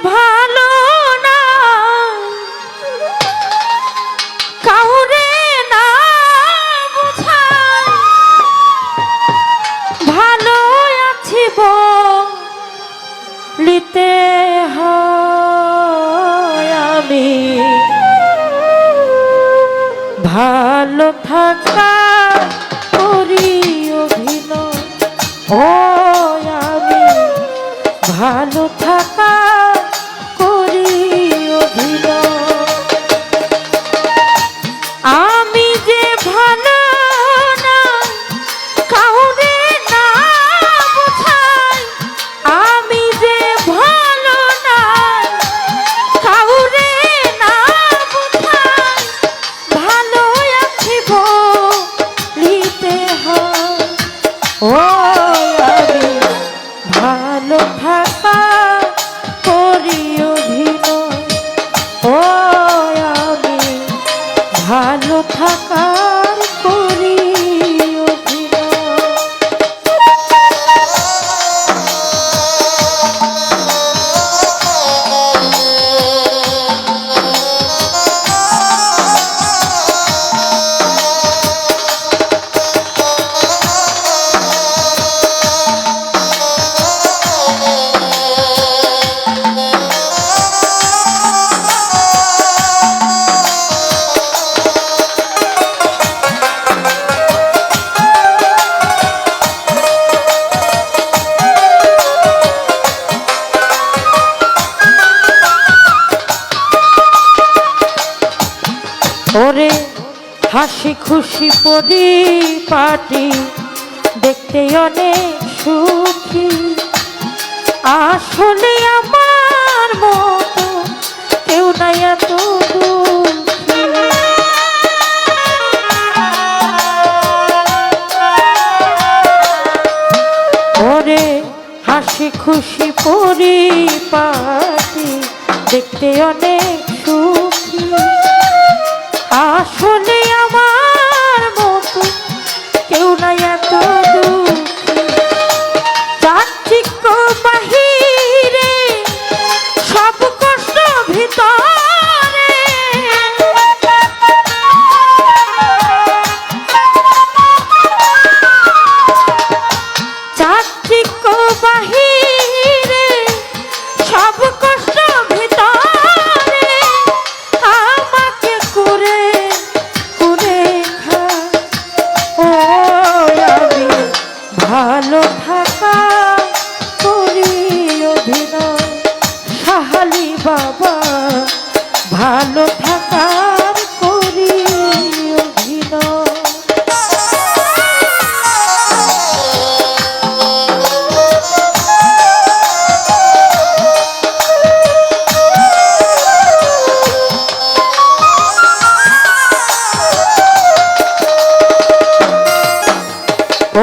ভালো না কাউরে না বুঝাই, ভালো আছি বলিতে হয় আমি, ভালো থাকা করি অভিনয়। ও আমি ভালো থাকা করি অভিনয়। আমি যে ভালো না কাউরে না বুঝাই, আমি যে ভালো না কাউরে না বুঝাই, ভালো আছি বলিতে হয়। ও আমি ভালো থাকা করি অভিনয়। ও আমি ভালো থাকার করি অভিনয়। ওরে হাসি খুশি পরিপাটি দেখতে অনেক সুখী, আসলে আমার মতো কেউ নাই এত দুঃখী। ওরে হাসি খুশি পরিপাটি দেখতে অনেক সুখী, আসলে আমার মতো কেউ নাই এত দুঃখী। চাকচিক্য বাহিরে সব কষ্ট ভিতরে, চাকচিক্য বাহিরে সব কষ্ট ভিতরে, আমাকে করে করে খা। ও আমি ভালো থাকা করি অভিনয়। সাহালি বাবা ভালো থাকার করি অভিনয়।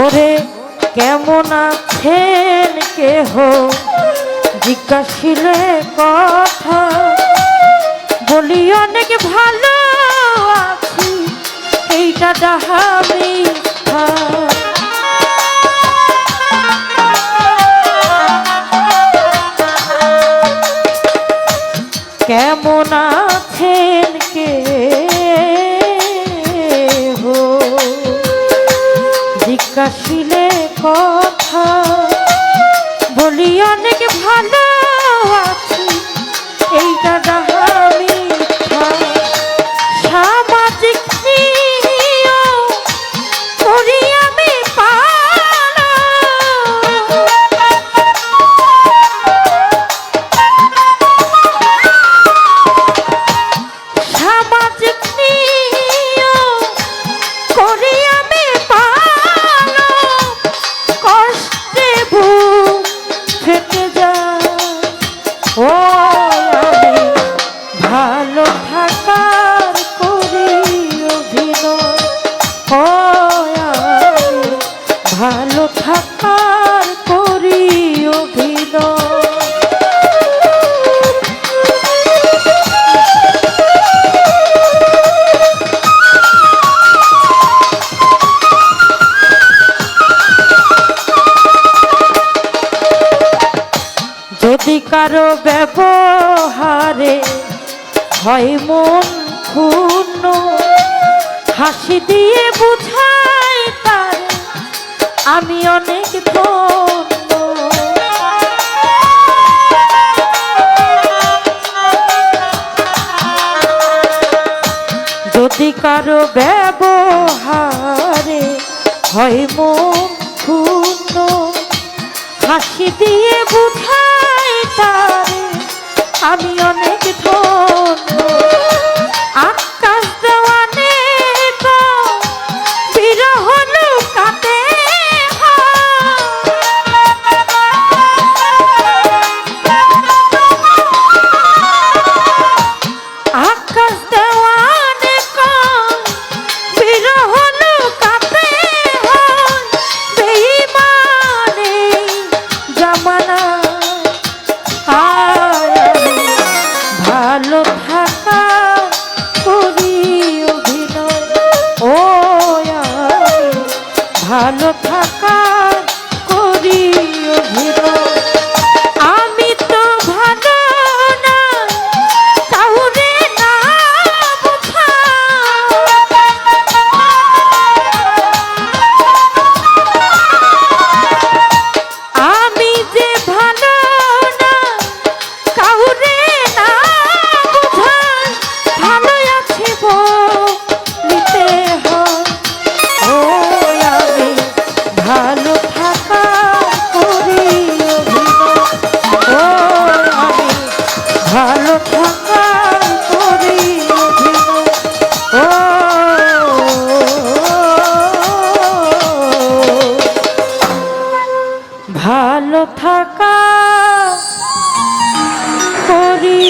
ওরে কেমন আছেন কেহ জিজ্ঞাসিলে কথা, বলি অনেক ভালো আছি এইটা ডাহা মিথ্যা। কেমন আছেন কেহ জিজ্ঞাসিলে কথা, বলি অনেক ভালো আছি এইটা ডাহা মিথ্যা। সামাজিক নিয়ম করি আমি যদি কারো ব্যবহারে হয় মন ক্ষুণ্ণ, হাসি দিয়ে বুঝাই তার আমি অনেক ধন্য। যদি কারো ব্যবহারে হয় মন ক্ষুণ্ণ, হাসি দিয়ে বুঝাই তারে আমি অনেক ধন্য। আকাশ দেওয়ানে তো বিরহ লুকাতে আকাশ দেওয়ানে বিরহ লুকাতে বেঈমানে জামানা ভালো থাকা করি অভিনয়। ও ভালো থাকা করি অভিনয়। আমি তো ভালো না কাউরে না বোঝা, আমি যে ভালো না কাউরে না বোঝাই, ভালো আছি বলিতে হয়। ও আমি ভালো থাকা করি অভিনয়। ও আমি ভালো থাকা করি অভিনয়। ও ভালো থাকা করি